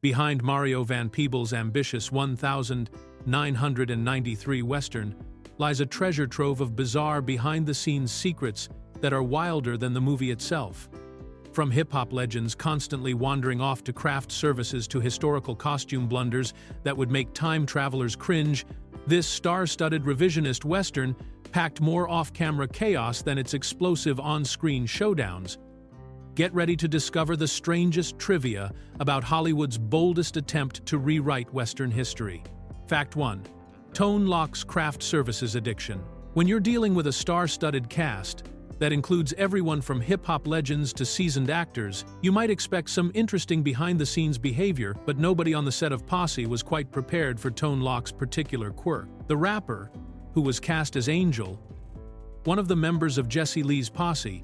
Behind Mario Van Peebles' ambitious 1993 Western lies a treasure trove of bizarre behind-the-scenes secrets that are wilder than the movie itself. From hip-hop legends constantly wandering off to craft services to historical costume blunders that would make time travelers cringe, this star-studded revisionist Western packed more off-camera chaos than its explosive on-screen showdowns. Get ready to discover the strangest trivia about Hollywood's boldest attempt to rewrite Western history. Fact 1. Tone locks craft services addiction. When you're dealing with a star-studded cast that includes everyone from hip-hop legends to seasoned actors, you might expect some interesting behind-the-scenes behavior, but nobody on the set of Posse was quite prepared for Tone Lock's particular quirk. The rapper, who was cast as Angel, one of the members of Jesse Lee's Posse,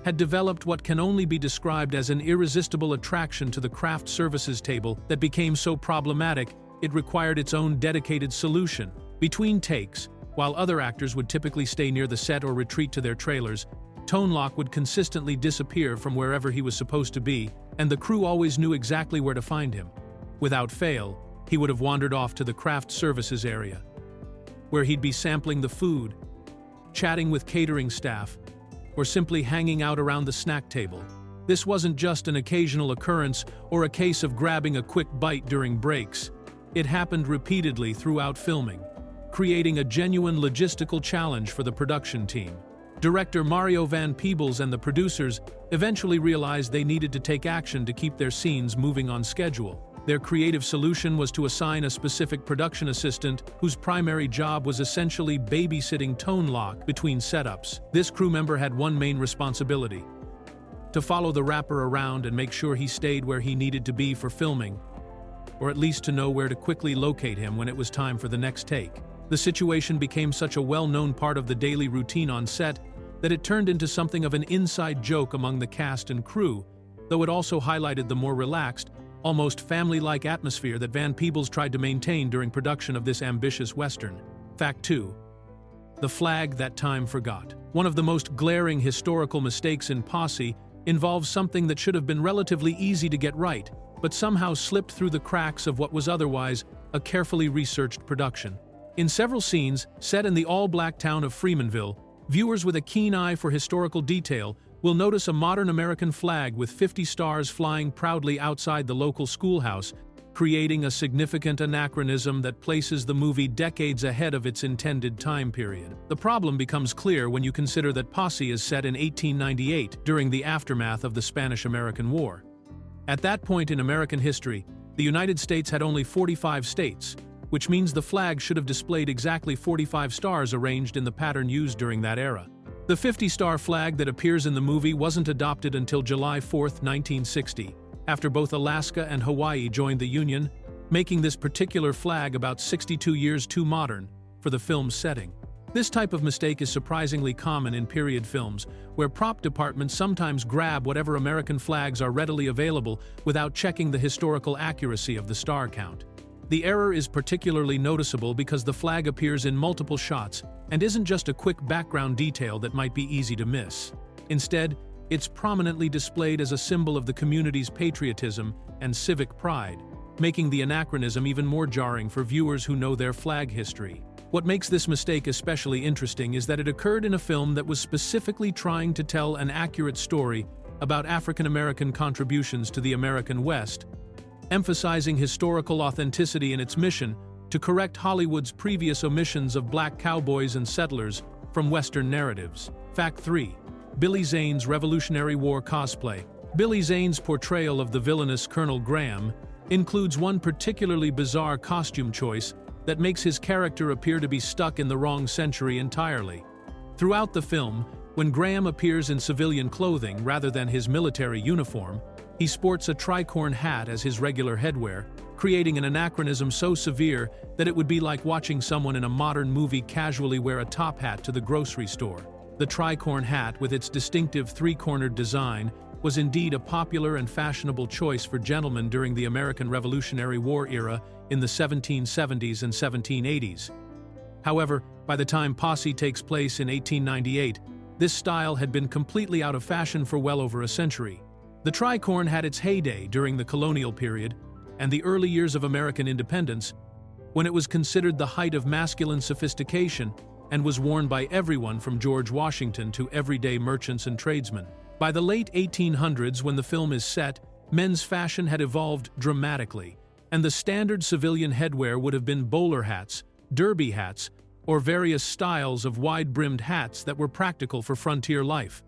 had developed what can only be described as an irresistible attraction to the craft services table that became so problematic it required its own dedicated solution. Between takes, while other actors would typically stay near the set or retreat to their trailers, Tone Lock would consistently disappear from wherever he was supposed to be, and the crew always knew exactly where to find him. Without fail, he would have wandered off to the craft services area, where he'd be sampling the food, chatting with catering staff, or simply hanging out around the snack table. This wasn't just an occasional occurrence or a case of grabbing a quick bite during breaks. It happened repeatedly throughout filming, creating a genuine logistical challenge for the production team. Director Mario Van Peebles and the producers eventually realized they needed to take action to keep their scenes moving on schedule. Their creative solution was to assign a specific production assistant whose primary job was essentially babysitting Tone Lock between setups. This crew member had one main responsibility: to follow the rapper around and make sure he stayed where he needed to be for filming, or at least to know where to quickly locate him when it was time for the next take. The situation became such a well-known part of the daily routine on set that it turned into something of an inside joke among the cast and crew, though it also highlighted the more relaxed, almost family-like atmosphere that Van Peebles tried to maintain during production of this ambitious Western. Fact 2. The flag that time forgot. One of the most glaring historical mistakes in Posse involves something that should have been relatively easy to get right, but somehow slipped through the cracks of what was otherwise a carefully researched production. In several scenes, set in the all-black town of Freemanville, viewers with a keen eye for historical detail will notice a modern American flag with 50 stars flying proudly outside the local schoolhouse, creating a significant anachronism that places the movie decades ahead of its intended time period. The problem becomes clear when you consider that Posse is set in 1898, during the aftermath of the Spanish-American War. At that point in American history, the United States had only 45 states, which means the flag should have displayed exactly 45 stars arranged in the pattern used during that era. The 50-star flag that appears in the movie wasn't adopted until July 4, 1960, after both Alaska and Hawaii joined the Union, making this particular flag about 62 years too modern for the film's setting. This type of mistake is surprisingly common in period films, where prop departments sometimes grab whatever American flags are readily available without checking the historical accuracy of the star count. The error is particularly noticeable because the flag appears in multiple shots and isn't just a quick background detail that might be easy to miss. Instead, it's prominently displayed as a symbol of the community's patriotism and civic pride, making the anachronism even more jarring for viewers who know their flag history. What makes this mistake especially interesting is that it occurred in a film that was specifically trying to tell an accurate story about African American contributions to the American West, emphasizing historical authenticity in its mission to correct Hollywood's previous omissions of black cowboys and settlers from Western narratives. Fact 3. Billy Zane's Revolutionary War cosplay. Billy Zane's portrayal of the villainous Colonel Graham includes one particularly bizarre costume choice that makes his character appear to be stuck in the wrong century entirely. Throughout the film, when Graham appears in civilian clothing rather than his military uniform, he sports a tricorn hat as his regular headwear, creating an anachronism so severe that it would be like watching someone in a modern movie casually wear a top hat to the grocery store. The tricorn hat, with its distinctive three-cornered design, was indeed a popular and fashionable choice for gentlemen during the American Revolutionary War era in the 1770s and 1780s. However, by the time Posse takes place in 1898, this style had been completely out of fashion for well over a century. The tricorn had its heyday during the colonial period, and the early years of American independence, when it was considered the height of masculine sophistication and was worn by everyone from George Washington to everyday merchants and tradesmen. By the late 1800s, when the film is set, men's fashion had evolved dramatically, and the standard civilian headwear would have been bowler hats, derby hats, or various styles of wide-brimmed hats that were practical for frontier life.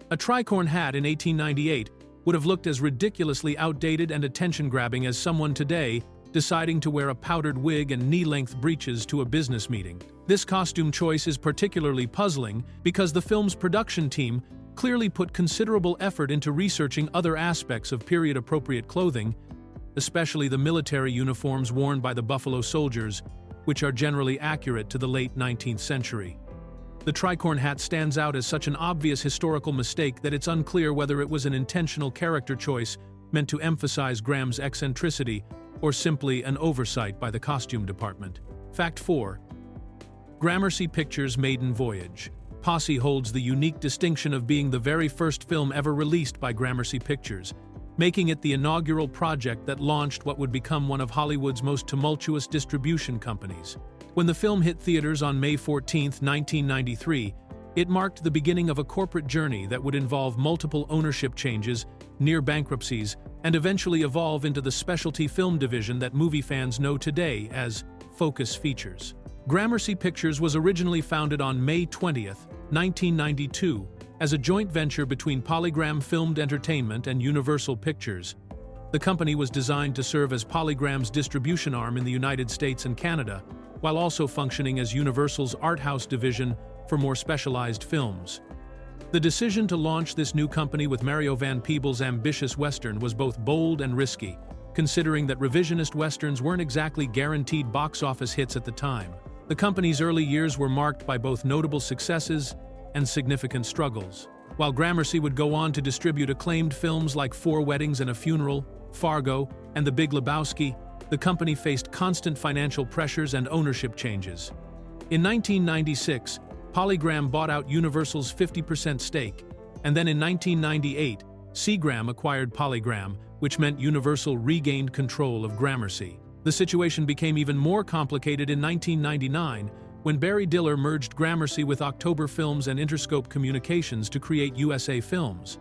A tricorn hat in 1898 would have looked as ridiculously outdated and attention-grabbing as someone today deciding to wear a powdered wig and knee-length breeches to a business meeting. This costume choice is particularly puzzling because the film's production team clearly put considerable effort into researching other aspects of period-appropriate clothing, especially the military uniforms worn by the Buffalo Soldiers, which are generally accurate to the late 19th century. The tricorn hat stands out as such an obvious historical mistake that it's unclear whether it was an intentional character choice meant to emphasize Graham's eccentricity or simply an oversight by the costume department. Fact 4. Gramercy Pictures' maiden voyage. Posse holds the unique distinction of being the very first film ever released by Gramercy Pictures, making it the inaugural project that launched what would become one of Hollywood's most tumultuous distribution companies. When the film hit theaters on May 14, 1993, it marked the beginning of a corporate journey that would involve multiple ownership changes, near bankruptcies, and eventually evolve into the specialty film division that movie fans know today as Focus Features. Gramercy Pictures was originally founded on May 20, 1992, as a joint venture between Polygram Filmed Entertainment and Universal Pictures. The company was designed to serve as Polygram's distribution arm in the United States and Canada, while also functioning as Universal's art house division for more specialized films. The decision to launch this new company with Mario Van Peebles' ambitious Western was both bold and risky, considering that revisionist Westerns weren't exactly guaranteed box office hits at the time. The company's early years were marked by both notable successes and significant struggles. While Gramercy would go on to distribute acclaimed films like Four Weddings and a Funeral, Fargo, and The Big Lebowski, the company faced constant financial pressures and ownership changes. In 1996, Polygram bought out Universal's 50% stake, and then in 1998, Seagram acquired Polygram, which meant Universal regained control of Gramercy. The situation became even more complicated in 1999 when Barry Diller merged Gramercy with October Films and Interscope Communications to create USA Films.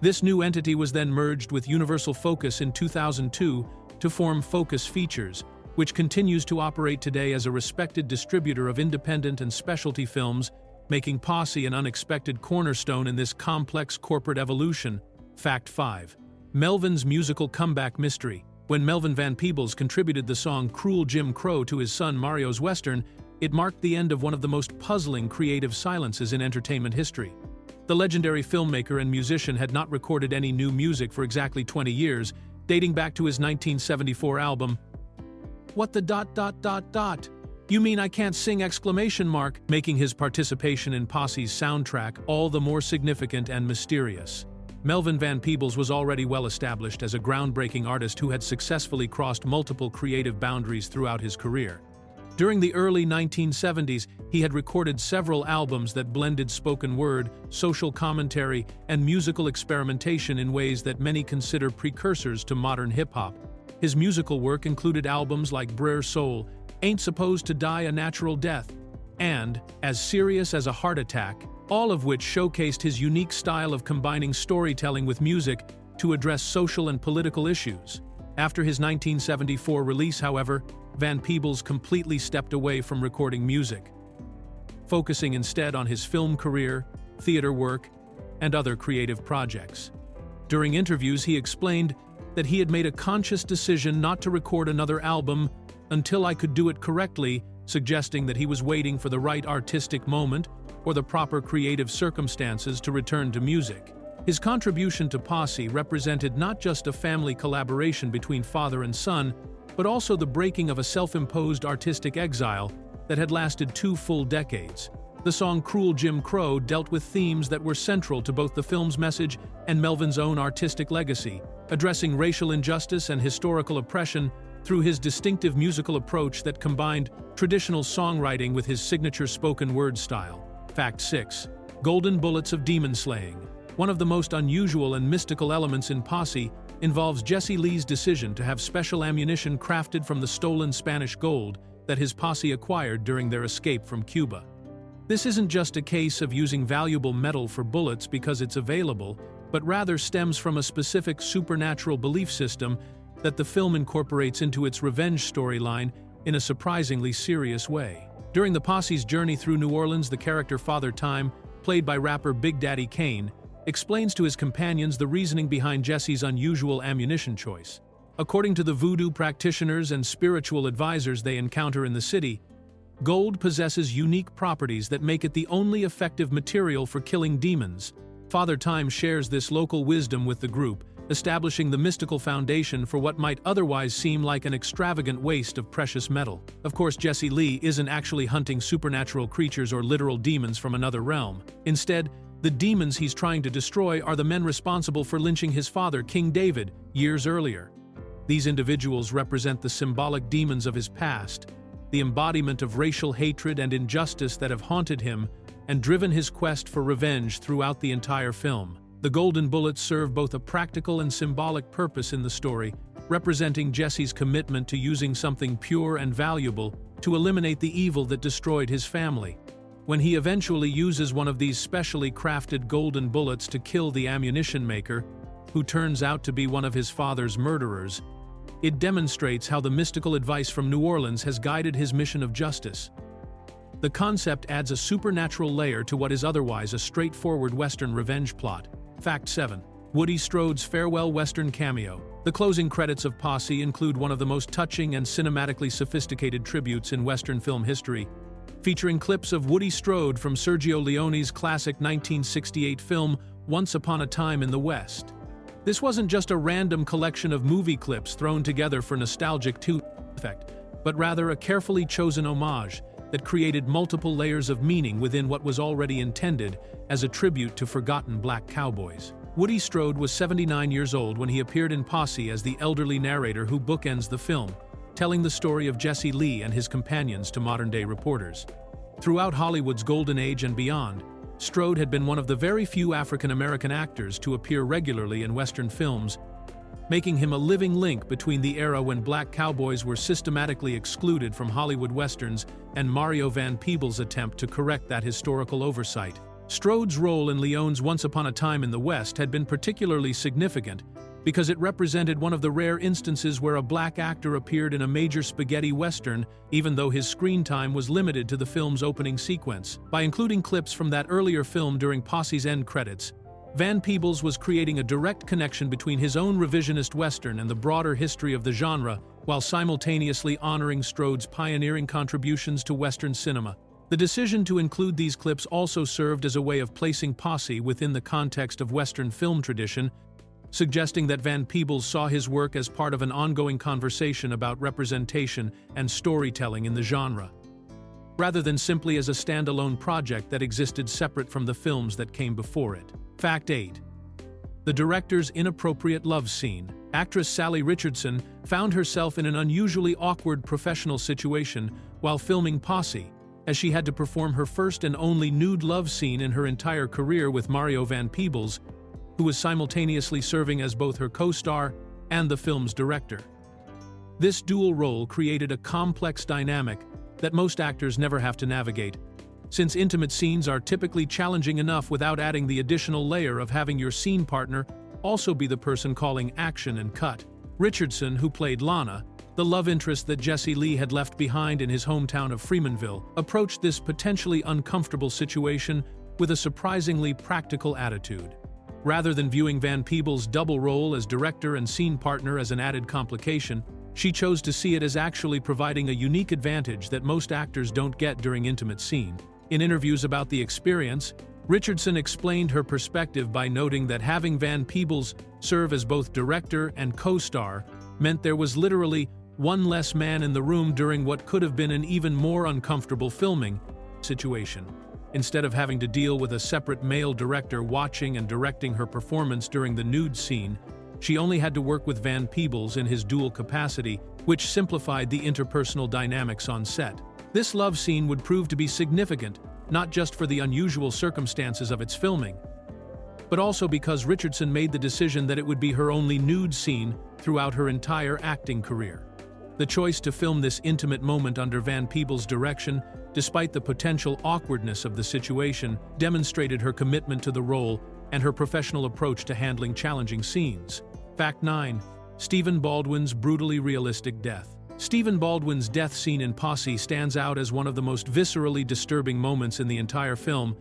This new entity was then merged with Universal Focus in 2002 to form Focus Features, which continues to operate today as a respected distributor of independent and specialty films, making Posse an unexpected cornerstone in this complex corporate evolution. Fact 5. Melvin's musical comeback mystery. When Melvin Van Peebles contributed the song Cruel Jim Crow to his son Mario's Western, it marked the end of one of the most puzzling creative silences in entertainment history. The legendary filmmaker and musician had not recorded any new music for exactly 20 years, dating back to his 1974 album, What the ... You mean I can't sing ? Making his participation in Posse's soundtrack all the more significant and mysterious. Melvin Van Peebles was already well established as a groundbreaking artist who had successfully crossed multiple creative boundaries throughout his career. During the early 1970s, he had recorded several albums that blended spoken word, social commentary, and musical experimentation in ways that many consider precursors to modern hip-hop. His musical work included albums like Brer Soul, Ain't Supposed to Die a Natural Death, and As Serious as a Heart Attack, all of which showcased his unique style of combining storytelling with music to address social and political issues. After his 1974 release, however, Van Peebles completely stepped away from recording music, focusing instead on his film career, theater work, and other creative projects. During interviews, he explained that he had made a conscious decision not to record another album until I could do it correctly, suggesting that he was waiting for the right artistic moment or the proper creative circumstances to return to music. His contribution to Posse represented not just a family collaboration between father and son, but also the breaking of a self-imposed artistic exile that had lasted 2 full decades. The song Cruel Jim Crow dealt with themes that were central to both the film's message and Melvin's own artistic legacy, addressing racial injustice and historical oppression through his distinctive musical approach that combined traditional songwriting with his signature spoken word style. Fact 6. Golden Bullets of Demon Slaying. One of the most unusual and mystical elements in Posse involves Jesse Lee's decision to have special ammunition crafted from the stolen Spanish gold that his posse acquired during their escape from Cuba. This isn't just a case of using valuable metal for bullets because it's available, but rather stems from a specific supernatural belief system that the film incorporates into its revenge storyline in a surprisingly serious way. During the posse's journey through New Orleans, the character Father Time, played by rapper Big Daddy Kane, explains to his companions the reasoning behind Jesse's unusual ammunition choice. According to the voodoo practitioners and spiritual advisors they encounter in the city, gold possesses unique properties that make it the only effective material for killing demons. Father Time shares this local wisdom with the group, establishing the mystical foundation for what might otherwise seem like an extravagant waste of precious metal. Of course, Jesse Lee isn't actually hunting supernatural creatures or literal demons from another realm. Instead, the demons he's trying to destroy are the men responsible for lynching his father, King David, years earlier. These individuals represent the symbolic demons of his past, the embodiment of racial hatred and injustice that have haunted him and driven his quest for revenge throughout the entire film. The golden bullets serve both a practical and symbolic purpose in the story, representing Jesse's commitment to using something pure and valuable to eliminate the evil that destroyed his family. When he eventually uses one of these specially crafted golden bullets to kill the ammunition maker, who turns out to be one of his father's murderers, it demonstrates how the mystical advice from New Orleans has guided his mission of justice. The concept adds a supernatural layer to what is otherwise a straightforward Western revenge plot. Fact 7. Woody Strode's farewell Western cameo. The closing credits of Posse include one of the most touching and cinematically sophisticated tributes in Western film history, featuring clips of Woody Strode from Sergio Leone's classic 1968 film Once Upon a Time in the West. This wasn't just a random collection of movie clips thrown together for nostalgic effect, but rather a carefully chosen homage that created multiple layers of meaning within what was already intended as a tribute to forgotten black cowboys. Woody Strode was 79 years old when he appeared in Posse as the elderly narrator who bookends the film, telling the story of Jesse Lee and his companions to modern-day reporters. Throughout Hollywood's golden age and beyond, Strode had been one of the very few African-American actors to appear regularly in Western films, making him a living link between the era when black cowboys were systematically excluded from Hollywood Westerns and Mario Van Peebles' attempt to correct that historical oversight. Strode's role in Leone's Once Upon a Time in the West had been particularly significant because it represented one of the rare instances where a black actor appeared in a major spaghetti western, even though his screen time was limited to the film's opening sequence. By including clips from that earlier film during Posse's end credits, Van Peebles was creating a direct connection between his own revisionist western and the broader history of the genre, while simultaneously honoring Strode's pioneering contributions to Western cinema. The decision to include these clips also served as a way of placing Posse within the context of Western film tradition, suggesting that Van Peebles saw his work as part of an ongoing conversation about representation and storytelling in the genre, rather than simply as a standalone project that existed separate from the films that came before it. Fact 8. The director's inappropriate love scene. Actress Sally Richardson found herself in an unusually awkward professional situation while filming Posse, as she had to perform her first and only nude love scene in her entire career with Mario Van Peebles, who was simultaneously serving as both her co-star and the film's director. This dual role created a complex dynamic that most actors never have to navigate, since intimate scenes are typically challenging enough without adding the additional layer of having your scene partner also be the person calling action and cut. Richardson, who played Lana, the love interest that Jesse Lee had left behind in his hometown of Freemanville, approached this potentially uncomfortable situation with a surprisingly practical attitude. Rather than viewing Van Peebles' double role as director and scene partner as an added complication, she chose to see it as actually providing a unique advantage that most actors don't get during intimate scenes. In interviews about the experience, Richardson explained her perspective by noting that having Van Peebles serve as both director and co-star meant there was literally one less man in the room during what could have been an even more uncomfortable filming situation. Instead of having to deal with a separate male director watching and directing her performance during the nude scene, she only had to work with Van Peebles in his dual capacity, which simplified the interpersonal dynamics on set. This love scene would prove to be significant, not just for the unusual circumstances of its filming, but also because Richardson made the decision that it would be her only nude scene throughout her entire acting career. The choice to film this intimate moment under Van Peebles' direction, despite the potential awkwardness of the situation, demonstrated her commitment to the role and her professional approach to handling challenging scenes. Fact 9. Stephen Baldwin's brutally realistic death. Stephen Baldwin's death scene in Posse stands out as one of the most viscerally disturbing moments in the entire film,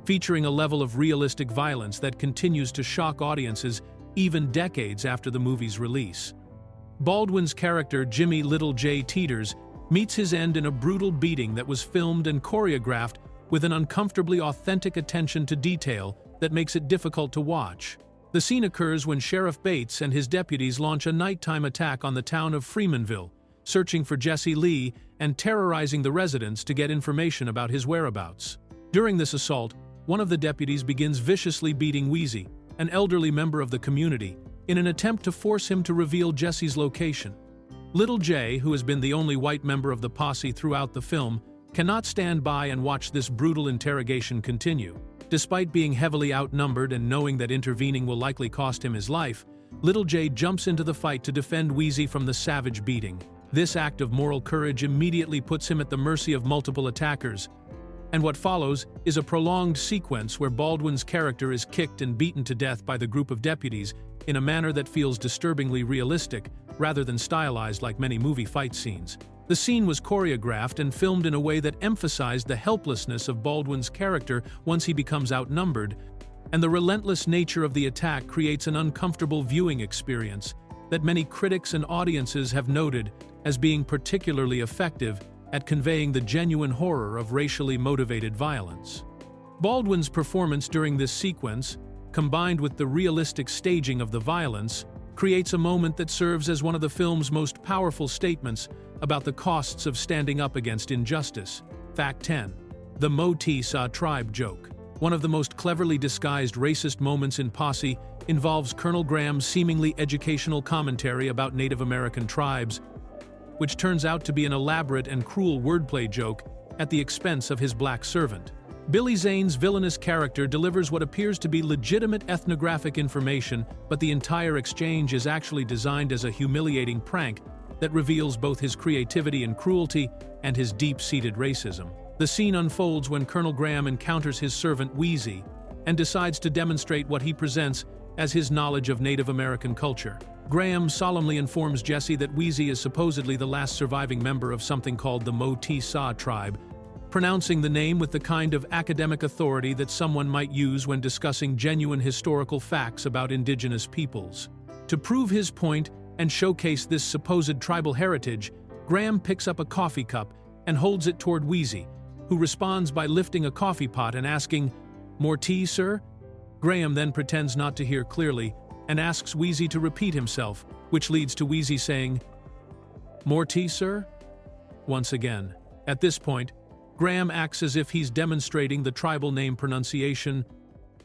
featuring a level of realistic violence that continues to shock audiences even decades after the movie's release. Baldwin's character, Jimmy Little J. Teeters, meets his end in a brutal beating that was filmed and choreographed with an uncomfortably authentic attention to detail that makes it difficult to watch. The scene occurs when Sheriff Bates and his deputies launch a nighttime attack on the town of Freemanville, searching for Jesse Lee and terrorizing the residents to get information about his whereabouts. During this assault, one of the deputies begins viciously beating Wheezy, an elderly member of the community, in an attempt to force him to reveal Jesse's location. Little J, who has been the only white member of the posse throughout the film, cannot stand by and watch this brutal interrogation continue. Despite being heavily outnumbered and knowing that intervening will likely cost him his life, Little J jumps into the fight to defend Wheezy from the savage beating. This act of moral courage immediately puts him at the mercy of multiple attackers, and what follows is a prolonged sequence where Baldwin's character is kicked and beaten to death by the group of deputies in a manner that feels disturbingly realistic, rather than stylized like many movie fight scenes. The scene was choreographed and filmed in a way that emphasized the helplessness of Baldwin's character once he becomes outnumbered, and the relentless nature of the attack creates an uncomfortable viewing experience that many critics and audiences have noted as being particularly effective at conveying the genuine horror of racially motivated violence. Baldwin's performance during this sequence, combined with the realistic staging of the violence, creates a moment that serves as one of the film's most powerful statements about the costs of standing up against injustice. Fact 10. The Mo-Tee-Sa tribe joke. One of the most cleverly disguised racist moments in Posse involves Colonel Graham's seemingly educational commentary about Native American tribes, which turns out to be an elaborate and cruel wordplay joke at the expense of his black servant. Billy Zane's villainous character delivers what appears to be legitimate ethnographic information, but the entire exchange is actually designed as a humiliating prank that reveals both his creativity and cruelty and his deep-seated racism. The scene unfolds when Colonel Graham encounters his servant Wheezy and decides to demonstrate what he presents as his knowledge of Native American culture. Graham solemnly informs Jesse that Wheezy is supposedly the last surviving member of something called the Mo-Tee-Sa tribe, pronouncing the name with the kind of academic authority that someone might use when discussing genuine historical facts about indigenous peoples. To prove his point and showcase this supposed tribal heritage, Graham picks up a coffee cup and holds it toward Wheezy, who responds by lifting a coffee pot and asking, "More tea, sir?" Graham then pretends not to hear clearly and asks Wheezy to repeat himself, which leads to Wheezy saying, "More tea, sir?" once again. At this point, Graham acts as if he's demonstrating the tribal name pronunciation,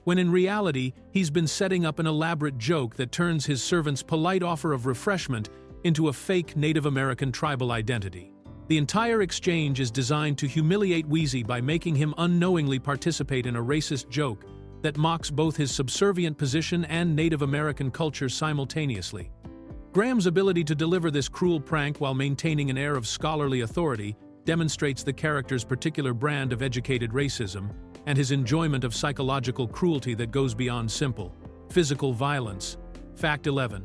when in reality, he's been setting up an elaborate joke that turns his servant's polite offer of refreshment into a fake Native American tribal identity. The entire exchange is designed to humiliate Wheezy by making him unknowingly participate in a racist joke that mocks both his subservient position and Native American culture simultaneously. Graham's ability to deliver this cruel prank while maintaining an air of scholarly authority demonstrates the character's particular brand of educated racism and his enjoyment of psychological cruelty that goes beyond simple physical violence. Fact 11.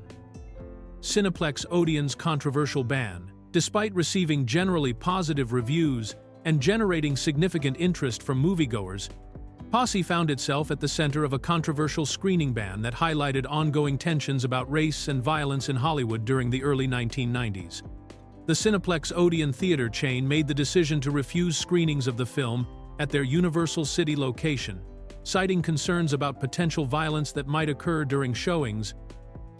Cineplex Odeon's controversial ban. Despite receiving generally positive reviews and generating significant interest from moviegoers, Posse found itself at the center of a controversial screening ban that highlighted ongoing tensions about race and violence in Hollywood during the early 1990s. The Cineplex Odeon theater chain made the decision to refuse screenings of the film at their Universal City location, citing concerns about potential violence that might occur during showings,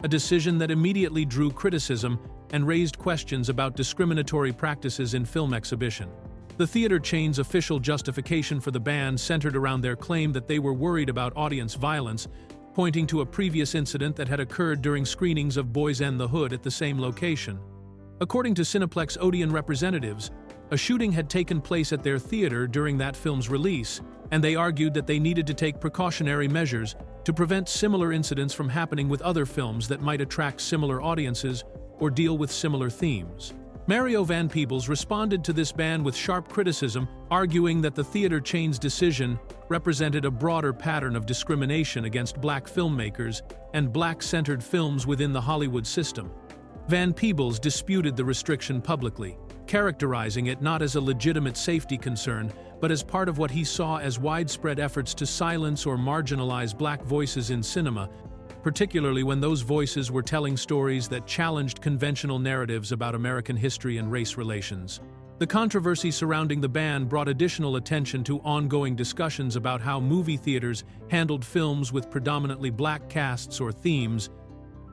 a decision that immediately drew criticism and raised questions about discriminatory practices in film exhibition. The theater chain's official justification for the ban centered around their claim that they were worried about audience violence, pointing to a previous incident that had occurred during screenings of Boys and the Hood at the same location. According to Cineplex Odeon representatives, a shooting had taken place at their theater during that film's release, and they argued that they needed to take precautionary measures to prevent similar incidents from happening with other films that might attract similar audiences or deal with similar themes. Mario Van Peebles responded to this ban with sharp criticism, arguing that the theater chain's decision represented a broader pattern of discrimination against black filmmakers and black-centered films within the Hollywood system. Van Peebles disputed the restriction publicly, characterizing it not as a legitimate safety concern, but as part of what he saw as widespread efforts to silence or marginalize black voices in cinema, particularly when those voices were telling stories that challenged conventional narratives about American history and race relations. The controversy surrounding the ban brought additional attention to ongoing discussions about how movie theaters handled films with predominantly black casts or themes,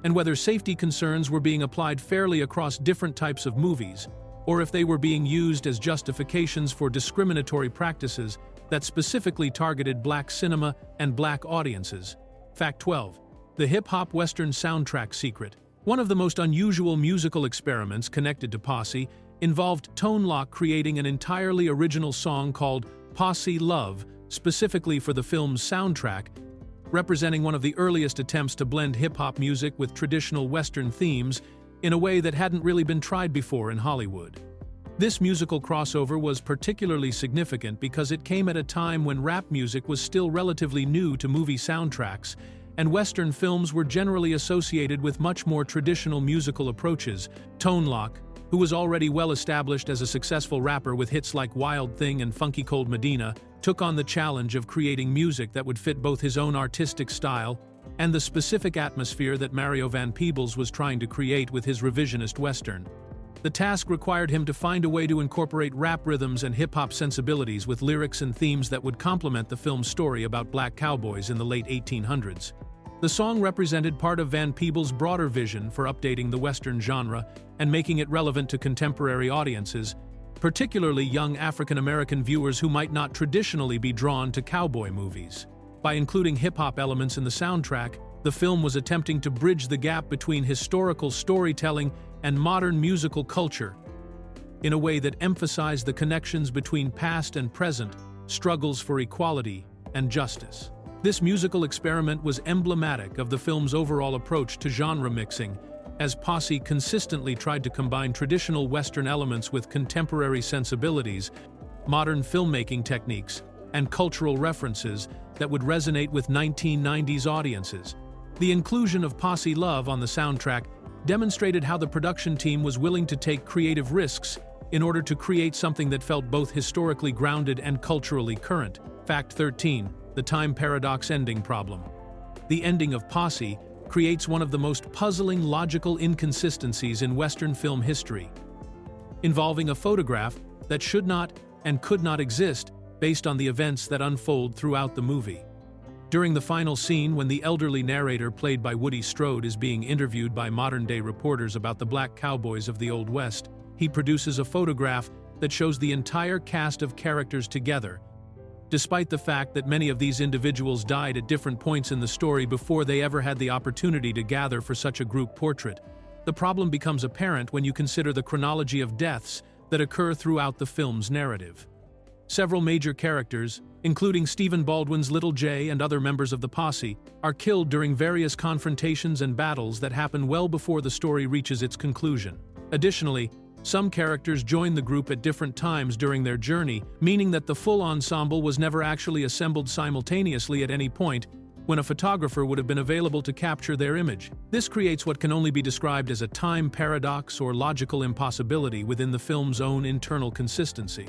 and whether safety concerns were being applied fairly across different types of movies, or if they were being used as justifications for discriminatory practices that specifically targeted black cinema and black audiences. Fact 12. The hip-hop Western soundtrack secret. One of the most unusual musical experiments connected to Posse involved Tone Loc creating an entirely original song called Posse Love, specifically for the film's soundtrack, representing one of the earliest attempts to blend hip-hop music with traditional Western themes in a way that hadn't really been tried before in Hollywood. This musical crossover was particularly significant because it came at a time when rap music was still relatively new to movie soundtracks, and Western films were generally associated with much more traditional musical approaches. Tone Loc, who was already well established as a successful rapper with hits like Wild Thing and Funky Cold Medina, took on the challenge of creating music that would fit both his own artistic style and the specific atmosphere that Mario Van Peebles was trying to create with his revisionist Western. The task required him to find a way to incorporate rap rhythms and hip-hop sensibilities with lyrics and themes that would complement the film's story about black cowboys in the late 1800s. The song represented part of Van Peebles' broader vision for updating the Western genre and making it relevant to contemporary audiences, particularly young African-American viewers who might not traditionally be drawn to cowboy movies. By including hip-hop elements in the soundtrack, the film was attempting to bridge the gap between historical storytelling and modern musical culture in a way that emphasized the connections between past and present struggles for equality and justice. This musical experiment was emblematic of the film's overall approach to genre mixing, as Posse consistently tried to combine traditional Western elements with contemporary sensibilities, modern filmmaking techniques, and cultural references that would resonate with 1990s audiences. The inclusion of Posse Love on the soundtrack demonstrated how the production team was willing to take creative risks in order to create something that felt both historically grounded and culturally current. Fact 13. The time paradox ending problem. The ending of Posse creates one of the most puzzling logical inconsistencies in Western film history, involving a photograph that should not and could not exist based on the events that unfold throughout the movie. During the final scene, when the elderly narrator played by Woody Strode is being interviewed by modern-day reporters about the black cowboys of the Old West, he produces a photograph that shows the entire cast of characters together, despite the fact that many of these individuals died at different points in the story before they ever had the opportunity to gather for such a group portrait. The problem becomes apparent when you consider the chronology of deaths that occur throughout the film's narrative. Several major characters, including Stephen Baldwin's Little J and other members of the Posse, are killed during various confrontations and battles that happen well before the story reaches its conclusion. Additionally, some characters join the group at different times during their journey, meaning that the full ensemble was never actually assembled simultaneously at any point when a photographer would have been available to capture their image. This creates what can only be described as a time paradox or logical impossibility within the film's own internal consistency.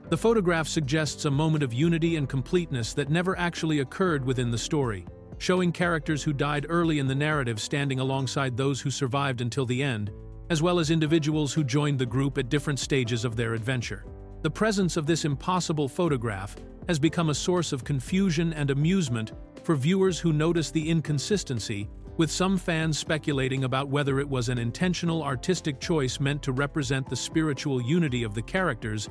The photograph suggests a moment of unity and completeness that never actually occurred within the story, showing characters who died early in the narrative standing alongside those who survived until the end, as well as individuals who joined the group at different stages of their adventure. The presence of this impossible photograph has become a source of confusion and amusement for viewers who notice the inconsistency, with some fans speculating about whether it was an intentional artistic choice meant to represent the spiritual unity of the characters,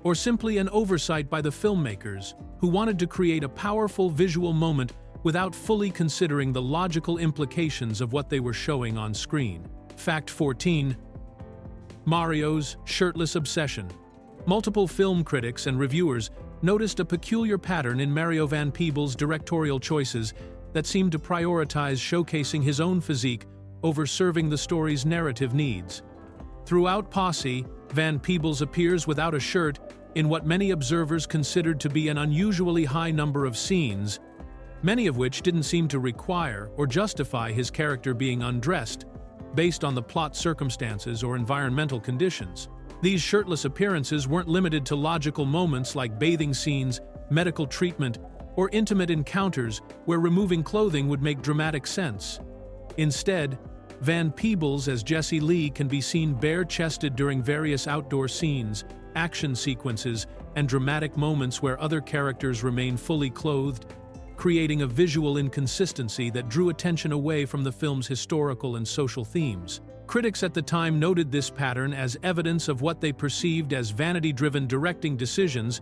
or simply an oversight by the filmmakers, who wanted to create a powerful visual moment without fully considering the logical implications of what they were showing on screen. Fact 14. Mario's shirtless obsession. Multiple film critics and reviewers noticed a peculiar pattern in Mario Van Peebles' directorial choices that seemed to prioritize showcasing his own physique over serving the story's narrative needs. Throughout Posse, Van Peebles appears without a shirt in what many observers considered to be an unusually high number of scenes, many of which didn't seem to require or justify his character being undressed, based on the plot circumstances or environmental conditions. These shirtless appearances weren't limited to logical moments like bathing scenes, medical treatment, or intimate encounters where removing clothing would make dramatic sense. Instead, Van Peebles as Jesse Lee can be seen bare-chested during various outdoor scenes, action sequences, and dramatic moments where other characters remain fully clothed, creating a visual inconsistency that drew attention away from the film's historical and social themes. Critics at the time noted this pattern as evidence of what they perceived as vanity-driven directing decisions,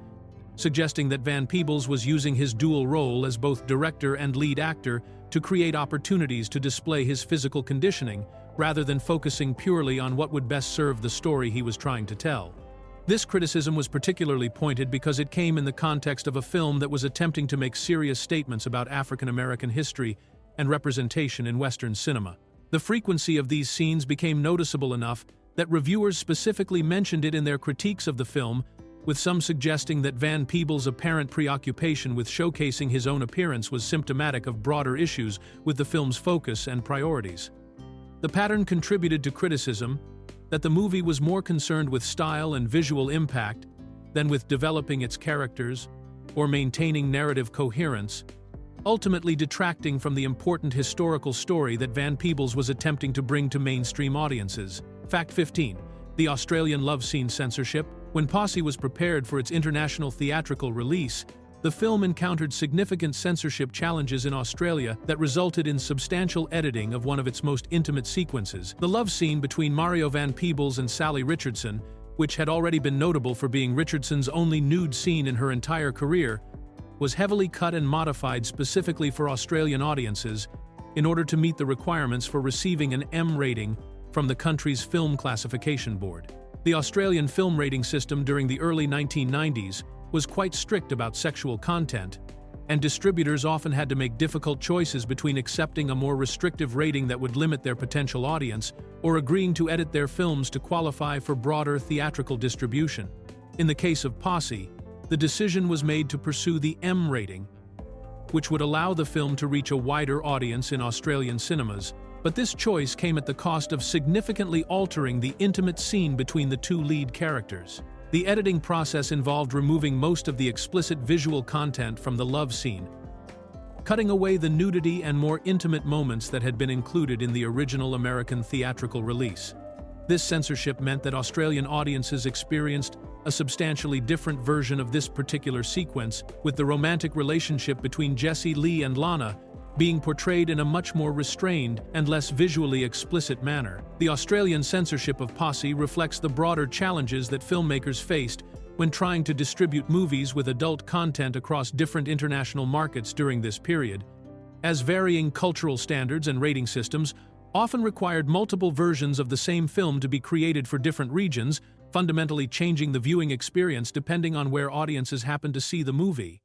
suggesting that Van Peebles was using his dual role as both director and lead actor to create opportunities to display his physical conditioning, rather than focusing purely on what would best serve the story he was trying to tell. This criticism was particularly pointed because it came in the context of a film that was attempting to make serious statements about African American history and representation in Western cinema. The frequency of these scenes became noticeable enough that reviewers specifically mentioned it in their critiques of the film, with some suggesting that Van Peebles' apparent preoccupation with showcasing his own appearance was symptomatic of broader issues with the film's focus and priorities. The pattern contributed to criticism that the movie was more concerned with style and visual impact than with developing its characters or maintaining narrative coherence, ultimately detracting from the important historical story that Van Peebles was attempting to bring to mainstream audiences. Fact 15. The Australian love scene censorship. When Posse was prepared for its international theatrical release, the film encountered significant censorship challenges in Australia that resulted in substantial editing of one of its most intimate sequences. The love scene between Mario Van Peebles and Sally Richardson, which had already been notable for being Richardson's only nude scene in her entire career, was heavily cut and modified specifically for Australian audiences in order to meet the requirements for receiving an M rating from the country's film classification board. The Australian film rating system during the early 1990s was quite strict about sexual content, and distributors often had to make difficult choices between accepting a more restrictive rating that would limit their potential audience or agreeing to edit their films to qualify for broader theatrical distribution. In the case of Posse, the decision was made to pursue the M rating, which would allow the film to reach a wider audience in Australian cinemas, but this choice came at the cost of significantly altering the intimate scene between the two lead characters. The editing process involved removing most of the explicit visual content from the love scene, cutting away the nudity and more intimate moments that had been included in the original American theatrical release. This censorship meant that Australian audiences experienced a substantially different version of this particular sequence, with the romantic relationship between Jesse Lee and Lana being portrayed in a much more restrained and less visually explicit manner. The Australian censorship of Posse reflects the broader challenges that filmmakers faced when trying to distribute movies with adult content across different international markets during this period, as varying cultural standards and rating systems often required multiple versions of the same film to be created for different regions, fundamentally changing the viewing experience depending on where audiences happen to see the movie.